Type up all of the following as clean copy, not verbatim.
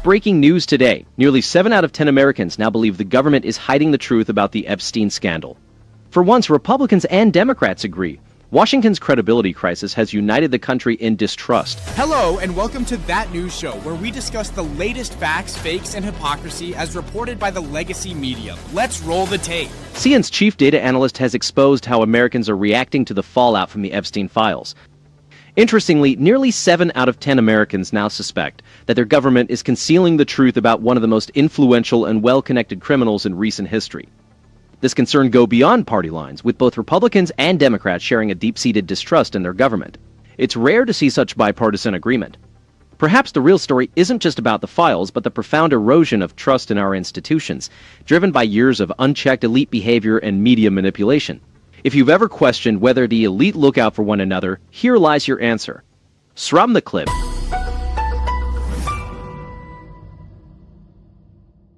Breaking news today. Nearly 7 out of 10 Americans now believe the government is hiding the truth about the Epstein scandal. For once, Republicans and Democrats agree. Washington's credibility crisis has united the country in distrust. Hello, and welcome to That News Show, where we discuss the latest facts, fakes, and hypocrisy as reported by the legacy media. Let's roll the tape. CNN's chief data analyst has exposed how Americans are reacting to the fallout from the Epstein files. Interestingly, nearly 7 out of 10 Americans now suspect that their government is concealing the truth about one of the most influential and well-connected criminals in recent history. This concern goes beyond party lines, with both Republicans and Democrats sharing a deep-seated distrust in their government. It's rare to see such bipartisan agreement. Perhaps the real story isn't just about the files, but the profound erosion of trust in our institutions, driven by years of unchecked elite behavior and media manipulation. If you've ever questioned whether the elite look out for one another, here lies your answer. From the clip.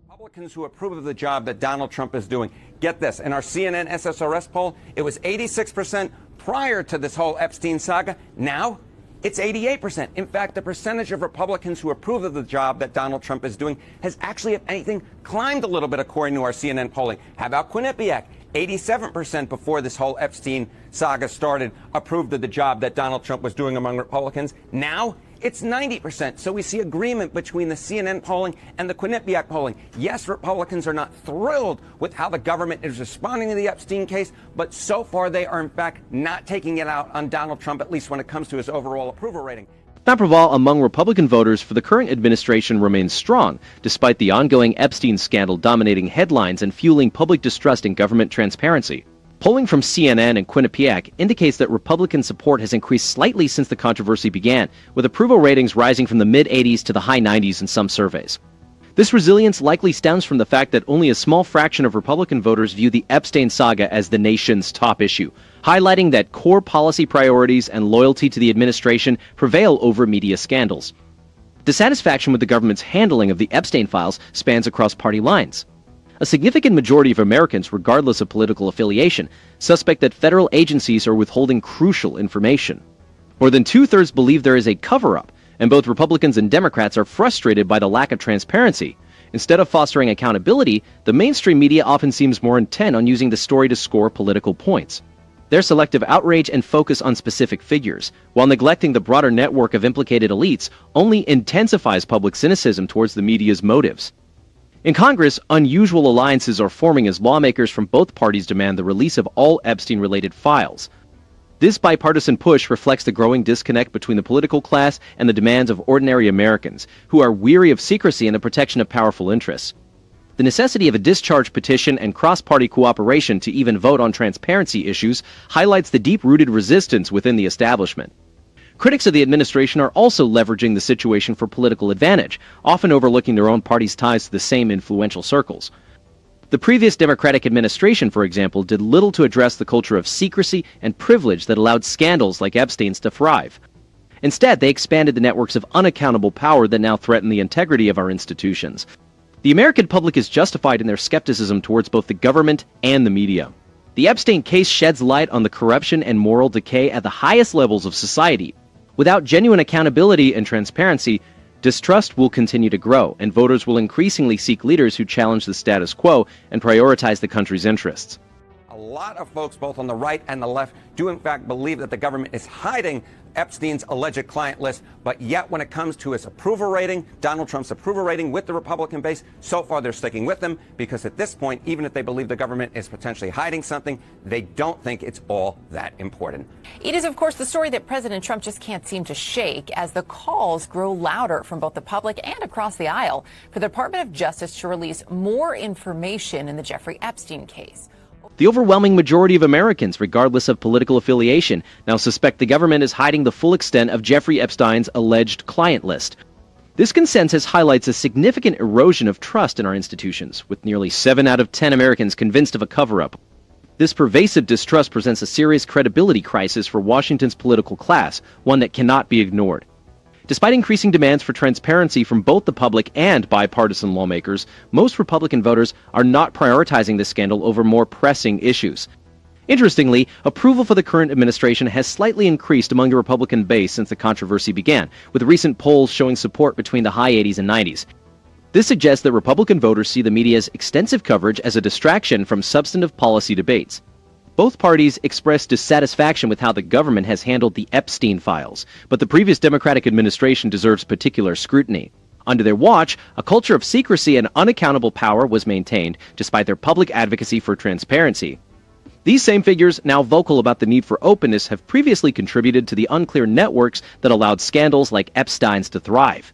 Republicans who approve of the job that Donald Trump is doing. Get this, in our CNN SSRS poll, it was 86% prior to this whole Epstein saga. Now, it's 88%. In fact, the percentage of Republicans who approve of the job that Donald Trump is doing has actually, if anything, climbed a little bit according to our CNN polling. How about Quinnipiac? 87% before this whole Epstein saga started approved of the job that Donald Trump was doing among Republicans. Now, it's 90%. So we see agreement between the CNN polling and the Quinnipiac polling. Yes, Republicans are not thrilled with how the government is responding to the Epstein case, but so far they are, in fact, not taking it out on Donald Trump, at least when it comes to his overall approval rating. Approval among Republican voters for the current administration remains strong, despite the ongoing Epstein scandal dominating headlines and fueling public distrust in government transparency. Polling from CNN and Quinnipiac indicates that Republican support has increased slightly since the controversy began, with approval ratings rising from the mid-80s to the high 90s in some surveys. This resilience likely stems from the fact that only a small fraction of Republican voters view the Epstein saga as the nation's top issue, highlighting that core policy priorities and loyalty to the administration prevail over media scandals. Dissatisfaction with the government's handling of the Epstein files spans across party lines. A significant majority of Americans, regardless of political affiliation, suspect that federal agencies are withholding crucial information. More than 2/3 believe there is a cover-up, and both Republicans and Democrats are frustrated by the lack of transparency. Instead of fostering accountability, the mainstream media often seems more intent on using the story to score political points. Their selective outrage and focus on specific figures, while neglecting the broader network of implicated elites, only intensifies public cynicism towards the media's motives. In Congress, unusual alliances are forming as lawmakers from both parties demand the release of all Epstein-related files. This bipartisan push reflects the growing disconnect between the political class and the demands of ordinary Americans, who are weary of secrecy and the protection of powerful interests. The necessity of a discharge petition and cross-party cooperation to even vote on transparency issues highlights the deep-rooted resistance within the establishment. Critics of the administration are also leveraging the situation for political advantage, often overlooking their own party's ties to the same influential circles. The previous Democratic administration, for example, did little to address the culture of secrecy and privilege that allowed scandals like Epstein's to thrive. Instead, they expanded the networks of unaccountable power that now threaten the integrity of our institutions. The American public is justified in their skepticism towards both the government and the media. The Epstein case sheds light on the corruption and moral decay at the highest levels of society. Without genuine accountability and transparency, distrust will continue to grow, and voters will increasingly seek leaders who challenge the status quo and prioritize the country's interests. A lot of folks, both on the right and the left, do in fact believe that the government is hiding Epstein's alleged client list, but yet when it comes to his approval rating, Donald Trump's approval rating with the Republican base, so far they're sticking with him because at this point, even if they believe the government is potentially hiding something, they don't think it's all that important. It is, of course, the story that President Trump just can't seem to shake as the calls grow louder from both the public and across the aisle for the Department of Justice to release more information in the Jeffrey Epstein case. The overwhelming majority of Americans, regardless of political affiliation, now suspect the government is hiding the full extent of Jeffrey Epstein's alleged client list. This consensus highlights a significant erosion of trust in our institutions, with nearly 7 out of 10 Americans convinced of a cover-up. This pervasive distrust presents a serious credibility crisis for Washington's political class, one that cannot be ignored. Despite increasing demands for transparency from both the public and bipartisan lawmakers, most Republican voters are not prioritizing this scandal over more pressing issues. Interestingly, approval for the current administration has slightly increased among the Republican base since the controversy began, with recent polls showing support between the high 80s and 90s. This suggests that Republican voters see the media's extensive coverage as a distraction from substantive policy debates. Both parties expressed dissatisfaction with how the government has handled the Epstein files, but the previous Democratic administration deserves particular scrutiny. Under their watch, a culture of secrecy and unaccountable power was maintained, despite their public advocacy for transparency. These same figures, now vocal about the need for openness, have previously contributed to the unclear networks that allowed scandals like Epstein's to thrive.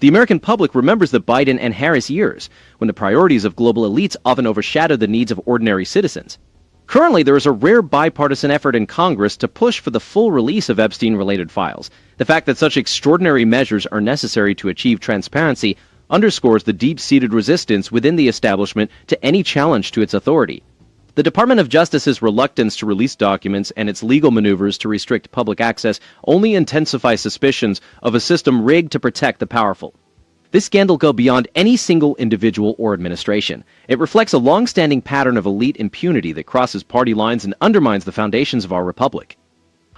The American public remembers the Biden and Harris years, when the priorities of global elites often overshadowed the needs of ordinary citizens. Currently, there is a rare bipartisan effort in Congress to push for the full release of Epstein-related files. The fact that such extraordinary measures are necessary to achieve transparency underscores the deep-seated resistance within the establishment to any challenge to its authority. The Department of Justice's reluctance to release documents and its legal maneuvers to restrict public access only intensify suspicions of a system rigged to protect the powerful. This scandal goes beyond any single individual or administration. It reflects a long-standing pattern of elite impunity that crosses party lines and undermines the foundations of our republic.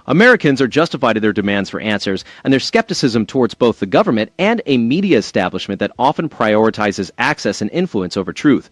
Americans are justified in their demands for answers, and their skepticism towards both the government and a media establishment that often prioritizes access and influence over truth.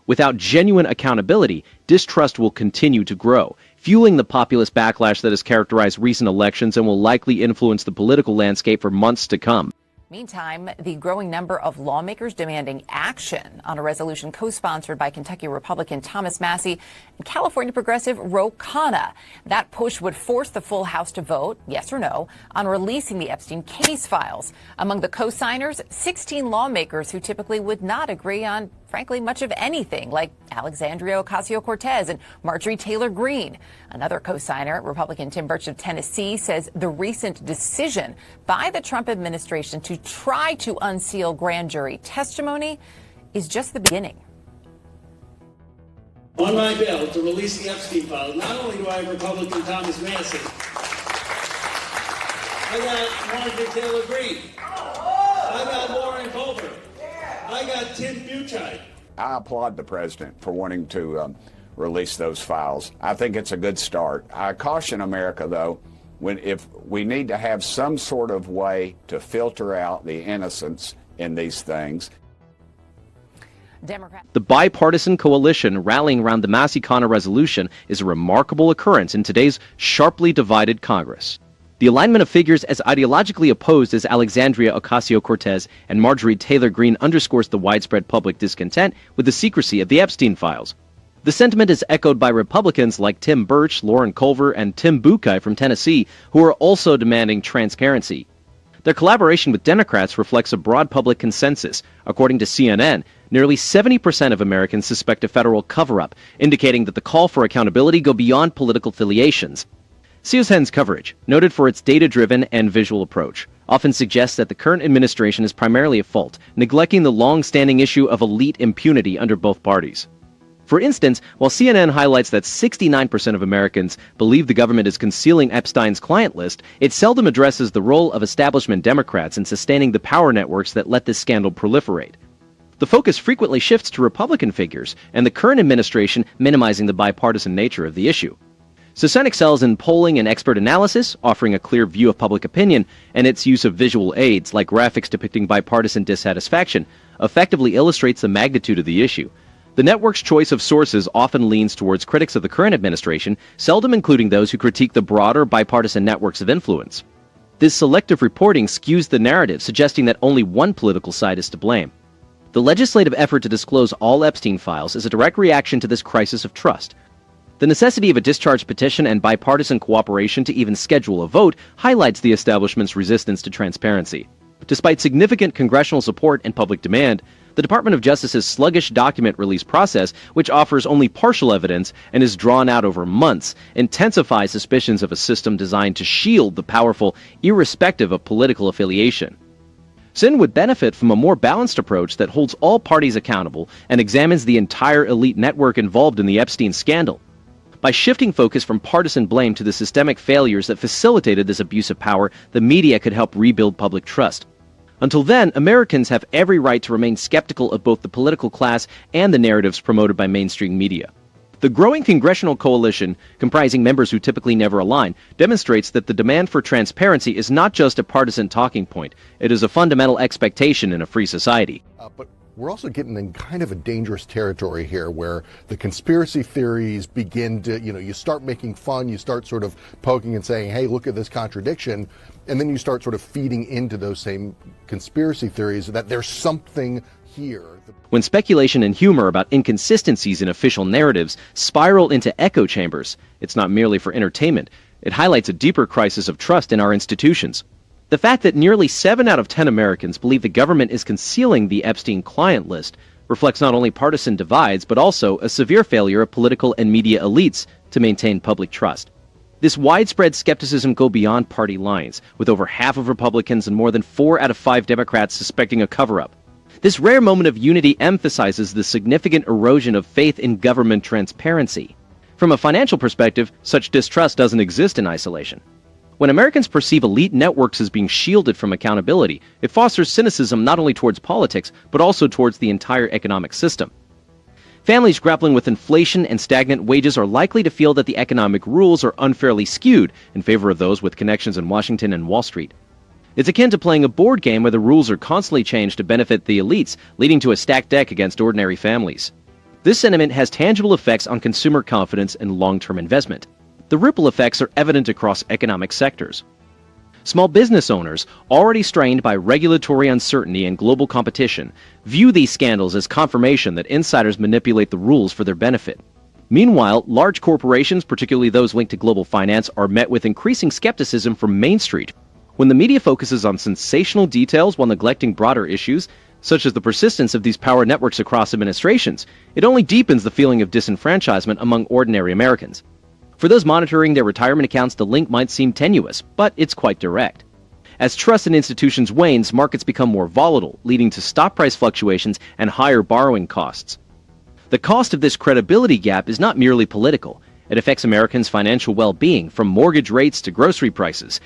Without genuine accountability, distrust will continue to grow, fueling the populist backlash that has characterized recent elections and will likely influence the political landscape for months to come. Meantime, the growing number of lawmakers demanding action on a resolution co-sponsored by Kentucky Republican Thomas Massie and California progressive Khanna. That push would force the full House to vote, yes or no, on releasing the Epstein case files. Among the co-signers, 16 lawmakers who typically would not agree on, frankly, much of anything, like Alexandria Ocasio-Cortez and Marjorie Taylor Greene. Another co-signer, Republican Tim Burch of Tennessee, says the recent decision by the Trump administration to try to unseal grand jury testimony is just the beginning. On my bill to release the Epstein files, not only do I have Republican Thomas Massie, I got Marjorie Taylor Greene, I got Lauren Culver, I got Tim Buchheit. I applaud the president for wanting to release those files. I think it's a good start. I caution America, though, if we need to have some sort of way to filter out the innocents in these things. The bipartisan coalition rallying around the Massie-Khanna resolution is a remarkable occurrence in today's sharply divided Congress. The alignment of figures as ideologically opposed as Alexandria Ocasio-Cortez and Marjorie Taylor Greene underscores the widespread public discontent with the secrecy of the Epstein files. The sentiment is echoed by Republicans like Tim Burch, Lauren Culver, and Tim Buchheit from Tennessee, who are also demanding transparency. Their collaboration with Democrats reflects a broad public consensus. According to CNN, nearly 70% of Americans suspect a federal cover-up, indicating that the call for accountability go beyond political affiliations. CSN's coverage, noted for its data-driven and visual approach, often suggests that the current administration is primarily at fault, neglecting the long-standing issue of elite impunity under both parties. For instance, while CNN highlights that 69% of Americans believe the government is concealing Epstein's client list, it seldom addresses the role of establishment Democrats in sustaining the power networks that let this scandal proliferate. The focus frequently shifts to Republican figures, and the current administration minimizing the bipartisan nature of the issue. CSN excels in polling and expert analysis, offering a clear view of public opinion, and its use of visual aids, like graphics depicting bipartisan dissatisfaction, effectively illustrates the magnitude of the issue. The network's choice of sources often leans towards critics of the current administration, seldom including those who critique the broader bipartisan networks of influence. This selective reporting skews the narrative, suggesting that only one political side is to blame. The legislative effort to disclose all Epstein files is a direct reaction to this crisis of trust. The necessity of a discharge petition and bipartisan cooperation to even schedule a vote highlights the establishment's resistance to transparency. Despite significant congressional support and public demand, the Department of Justice's sluggish document release process, which offers only partial evidence and is drawn out over months, intensifies suspicions of a system designed to shield the powerful, irrespective of political affiliation. CSN would benefit from a more balanced approach that holds all parties accountable and examines the entire elite network involved in the Epstein scandal. By shifting focus from partisan blame to the systemic failures that facilitated this abuse of power, the media could help rebuild public trust. Until then, Americans have every right to remain skeptical of both the political class and the narratives promoted by mainstream media. The growing congressional coalition, comprising members who typically never align, demonstrates that the demand for transparency is not just a partisan talking point. It is a fundamental expectation in a free society. But we're also getting in kind of a dangerous territory here where the conspiracy theories begin to, you start making fun, you start sort of poking and saying, hey, look at this contradiction. And then you start sort of feeding into those same conspiracy theories that there's something here. When speculation and humor about inconsistencies in official narratives spiral into echo chambers, it's not merely for entertainment. It highlights a deeper crisis of trust in our institutions. The fact that nearly 7 out of 10 Americans believe the government is concealing the Epstein client list reflects not only partisan divides, but also a severe failure of political and media elites to maintain public trust. This widespread skepticism goes beyond party lines, with over half of Republicans and more than 4 out of 5 Democrats suspecting a cover-up. This rare moment of unity emphasizes the significant erosion of faith in government transparency. From a financial perspective, such distrust doesn't exist in isolation. When Americans perceive elite networks as being shielded from accountability, it fosters cynicism not only towards politics, but also towards the entire economic system. Families grappling with inflation and stagnant wages are likely to feel that the economic rules are unfairly skewed in favor of those with connections in Washington and Wall Street. It's akin to playing a board game where the rules are constantly changed to benefit the elites, leading to a stacked deck against ordinary families. This sentiment has tangible effects on consumer confidence and long-term investment. The ripple effects are evident across economic sectors. Small business owners, already strained by regulatory uncertainty and global competition, view these scandals as confirmation that insiders manipulate the rules for their benefit. Meanwhile, large corporations, particularly those linked to global finance, are met with increasing skepticism from Main Street. When the media focuses on sensational details while neglecting broader issues, such as the persistence of these power networks across administrations, it only deepens the feeling of disenfranchisement among ordinary Americans. For those monitoring their retirement accounts, the link might seem tenuous, but it's quite direct. As trust in institutions wanes, markets become more volatile, leading to stock price fluctuations and higher borrowing costs. The cost of this credibility gap is not merely political. It affects Americans' financial well-being, from mortgage rates to grocery prices.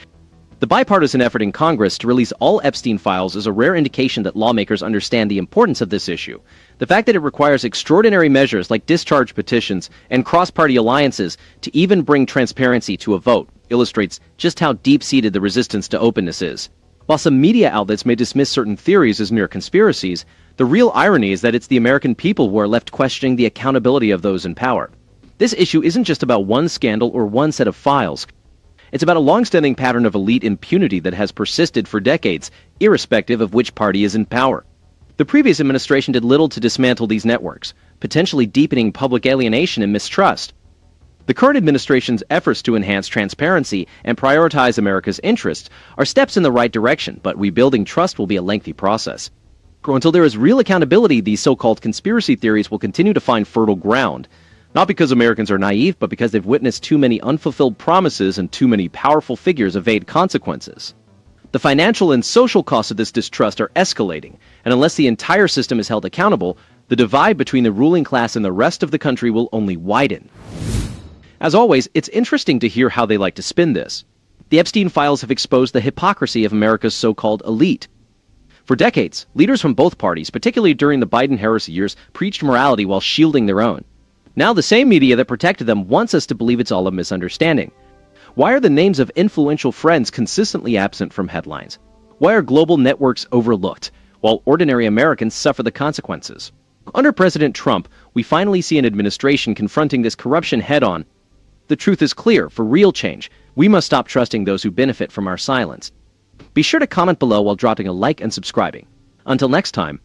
The bipartisan effort in Congress to release all Epstein files is a rare indication that lawmakers understand the importance of this issue. The fact that it requires extraordinary measures like discharge petitions and cross-party alliances to even bring transparency to a vote illustrates just how deep-seated the resistance to openness is. While some media outlets may dismiss certain theories as mere conspiracies, the real irony is that it's the American people who are left questioning the accountability of those in power. This issue isn't just about one scandal or one set of files. It's about a long-standing pattern of elite impunity that has persisted for decades, irrespective of which party is in power. The previous administration did little to dismantle these networks, potentially deepening public alienation and mistrust. The current administration's efforts to enhance transparency and prioritize America's interests are steps in the right direction, but rebuilding trust will be a lengthy process. Until there is real accountability, these so-called conspiracy theories will continue to find fertile ground. Not because Americans are naive, but because they've witnessed too many unfulfilled promises and too many powerful figures evade consequences. The financial and social costs of this distrust are escalating, and unless the entire system is held accountable, the divide between the ruling class and the rest of the country will only widen. As always, it's interesting to hear how they like to spin this. The Epstein files have exposed the hypocrisy of America's so-called elite. For decades, leaders from both parties, particularly during the Biden-Harris years, preached morality while shielding their own. Now the same media that protected them wants us to believe it's all a misunderstanding. Why are the names of influential friends consistently absent from headlines? Why are global networks overlooked, while ordinary Americans suffer the consequences? Under President Trump, we finally see an administration confronting this corruption head-on. The truth is clear: for real change, we must stop trusting those who benefit from our silence. Be sure to comment below while dropping a like and subscribing. Until next time,